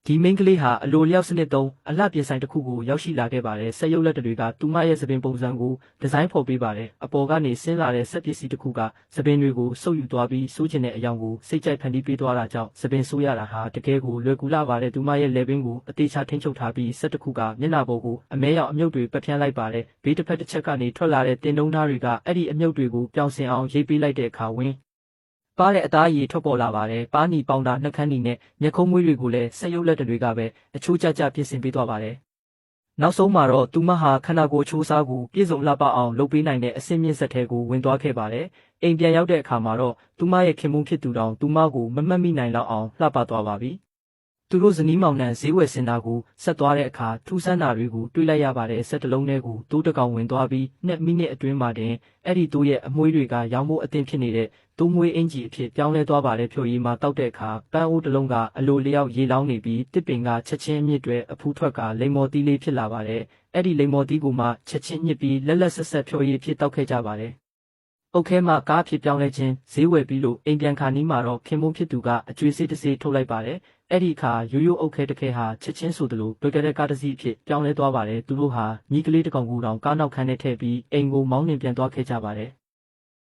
ဒီမိန်းကလေးဟာအလိုလျောက်စနစ်သုံးအလှပြင်ဆိုင်တစ်ခုကိုရောက်ရှိလာခဲ့ပါတယ်။စက်ရုပ်လက်တွေကသူမရဲ့သပင်ပုံစံကိုဒီဇိုင်းဖော်ပေးပါတယ်။အပေါ်ကနေဆင်းလာတဲ့စက်ပစ္စည်းတစ်ခုကသပင်တွေကိုစုပ်ယူသွားပြီးစိုးကျင်တဲ့အယောင်ကိုစိတ်ကြိုက်ဖန်တီးပေးသွားတာကြောင့်သပင်ဆိုးရတာဟာတကယ်ကိုလွယ်ကူလာပါတယ်။သူမရဲ့လက်ပင်ကိုအသေးချာထိန်းချုပ်ထားပြီးစက်တစ်ခုကမျက်နှာပေါ်ကိုအမဲရောင်အမြုပ်တွေပတ်ဖြန်းလိုက်ပါတယ်။ဘေးတစ်ဖက်တစ်ချက်ကနေထွက်လာတဲ့တင်တုံးသားတွေကအဲ့ဒီအမြုပ်တွေကိုပြောင်းဆင်အောင်ရိပ်ပေးလိုက်တဲ့အခါဝင်ပါတဲ့အသားရည်ထွက်ပေါ်လာပါတယ်။ပါးနီပေါင်တာနှက်ခမ်းနီနဲ့မျက်ခုံးမွေးတွေကိုလည်းစက်ရုပ်လက်တွေကပဲအချိုးကျကျပြင်ဆင်ပေးသွားပါတယ်။နောက်ဆုံးမှာတော့သူမဟာခန္ဓာကိုယ်အချိုးအစားကိုပြည့်စုံလှပအောင်လုပ်ပေးနိုင်တဲ့အဆင့်မြင့်ဇာတ်ထဲကိုဝင်သွားခဲ့ပါတယ်။အိမ်ပြန်ရောက်တဲ့အခါမှာတော့သူမရဲ့ခင်မုန်းဖြစ်သူတောင်သူမကိုမမှတ်မိနိုင်လောက်အောင်လှပသွားပါပြီ။သူတို့ဇနီးမောင်နှံဈေးဝယ်စင်တာကိုဆက်သွားတဲ့အခါထူးဆန်းတာတွေကိုတွေ့လိုက်ရပါတယ်။စက်တစ်လုံးထဲကိုတိုးတစ်ကောင်ဝင်သွားပြီး2 မိနစ်အတွင်းမှာတင်အဲ့ဒီတိုးရဲ့အမွှေးတွေကရောင်မိုးအသင့်ဖြစ်နေတဲ့တိုးမွေးအင်ဂျီအဖြစ်ပြောင်းလဲသွားပါတယ်။ဖြိုရည်မှာတောက်တဲ့အခါပန်းအိုးတစ်လုံးကအလိုလျောက်ရေလောင်းနေပြီးတစ်ပင်ကချက်ချင်းအမြစ်တွေအဖူးထွက်ကလိမ္မော်တီးလေးဖြစ်လာပါတယ်။အဲ့ဒီလိမ္မော်တီးကိုမှချက်ချင်းညှစ်ပြီးလက်လက်ဆက်ဆက်ဖြိုရည်ဖြစ်တောက်ခဲ့ကြပါတယ်။အုတ်ခဲမှာကားဖြစ်ပြောင်းလဲခြင်းဈေးဝယ်ပြီးလို့အိမ်ပြန်ခါနီးမှာတော့ခင်မုန်းဖြစ်သူကအကျွေးစေးတစ်စေးထုတ်လိုက်ပါတယ်။အဲ့ဒီအခါရိုးရိုးအုတ်ခဲတစ်ခဲဟာချက်ချင်းဆိုသလိုတွေ့ကြတဲ့ကားတစ်စီးအဖြစ်ပြောင်းလဲသွားပါတယ်။သူတို့ဟာညီကလေးတစ်ကောင်ကိုတောင်ကားနောက်ခန်းထဲထည့်ပြီးအိမ်ကိုမောင်းနှင်ပြန်သွားခဲ့ကြပါတယ်။